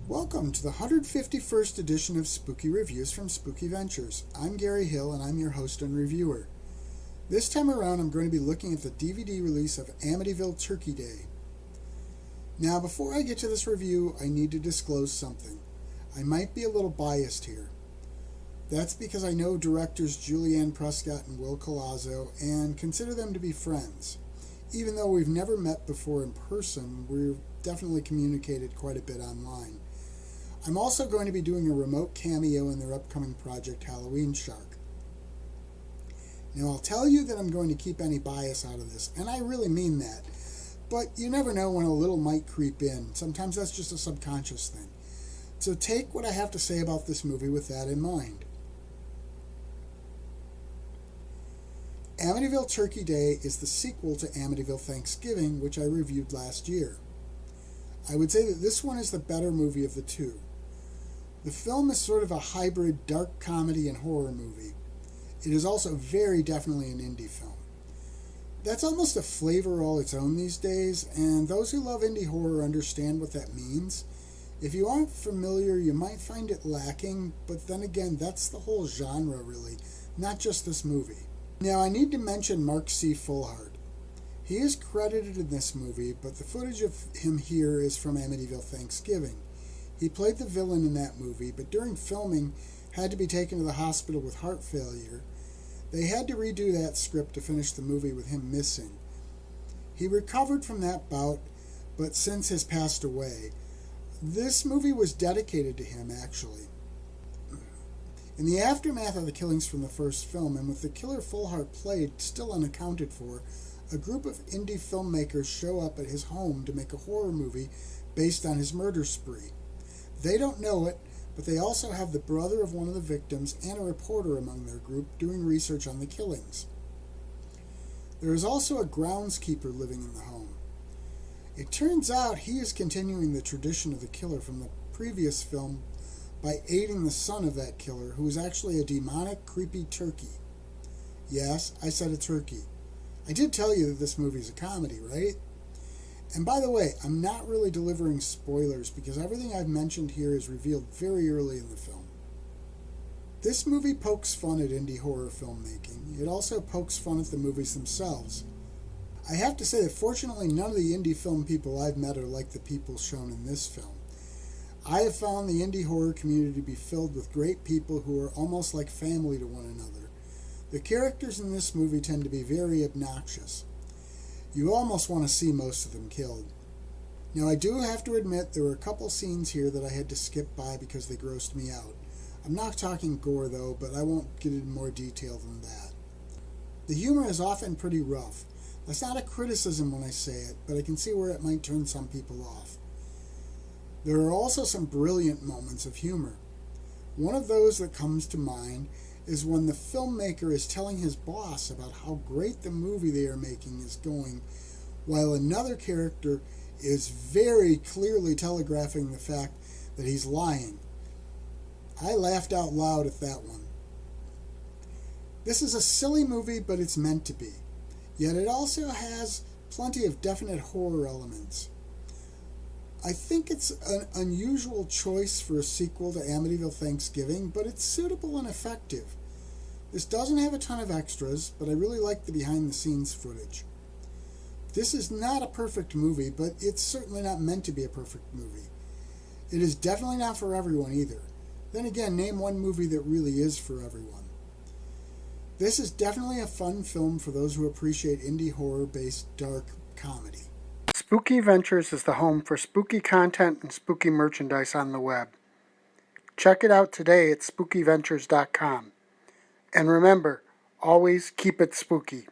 Welcome to the 151st edition of Spooky Reviews from Spooky Ventures. I'm Gary Hill and I'm your host and reviewer. This time around I'm going to be looking at the DVD release of Amityville Turkey Day. Now before I get to this review, I need to disclose something. I might be a little biased here. That's because I know directors Julianne Prescott and Will Colazzo and consider them to be friends. Even though we've never met before in person, we've definitely communicated quite a bit online. I'm also going to be doing a remote cameo in their upcoming project Halloween Shark. Now I'll tell you that I'm going to keep any bias out of this, and I really mean that. But you never know when a little might creep in. Sometimes that's just a subconscious thing. So take what I have to say about this movie with that in mind. Amityville Turkey Day is the sequel to Amityville Thanksgiving, which I reviewed last year. I would say that this one is the better movie of the two. The film is sort of a hybrid dark comedy and horror movie. It is also very definitely an indie film. That's almost a flavor all its own these days, and those who love indie horror understand what that means. If you aren't familiar, you might find it lacking, but then again, that's the whole genre really, not just this movie. Now, I need to mention Mark C. Fullhard. He is credited in this movie, but the footage of him here is from Amityville Thanksgiving. He played the villain in that movie, but during filming had to be taken to the hospital with heart failure. They had to redo that script to finish the movie with him missing. He recovered from that bout, but since has passed away. This movie was dedicated to him, actually. In the aftermath of the killings from the first film, and with the killer Fullhard played still unaccounted for, a group of indie filmmakers show up at his home to make a horror movie based on his murder spree. They don't know it, but they also have the brother of one of the victims and a reporter among their group doing research on the killings. There is also a groundskeeper living in the home. It turns out he is continuing the tradition of the killer from the previous film by aiding the son of that killer, who is actually a demonic, creepy turkey. Yes, I said a turkey. I did tell you that this movie is a comedy, right? And by the way, I'm not really delivering spoilers because everything I've mentioned here is revealed very early in the film. This movie pokes fun at indie horror filmmaking. It also pokes fun at the movies themselves. I have to say that fortunately none of the indie film people I've met are like the people shown in this film. I have found the indie horror community to be filled with great people who are almost like family to one another. The characters in this movie tend to be very obnoxious. You almost want to see most of them killed. Now I do have to admit there were a couple scenes here that I had to skip by because they grossed me out. I'm not talking gore though, but I won't get into more detail than that. The humor is often pretty rough. That's not a criticism when I say it, but I can see where it might turn some people off. There are also some brilliant moments of humor. One of those that comes to mind is when the filmmaker is telling his boss about how great the movie they are making is going, while another character is very clearly telegraphing the fact that he's lying. I laughed out loud at that one. This is a silly movie, but it's meant to be. Yet it also has plenty of definite horror elements. I think it's an unusual choice for a sequel to Amityville Thanksgiving, but it's suitable and effective. This doesn't have a ton of extras, but I really like the behind-the-scenes footage. This is not a perfect movie, but it's certainly not meant to be a perfect movie. It is definitely not for everyone either. Then again, name one movie that really is for everyone. This is definitely a fun film for those who appreciate indie horror-based dark comedy. Spooky Ventures is the home for spooky content and spooky merchandise on the web. Check it out today at spookyventures.com. And remember, always keep it spooky.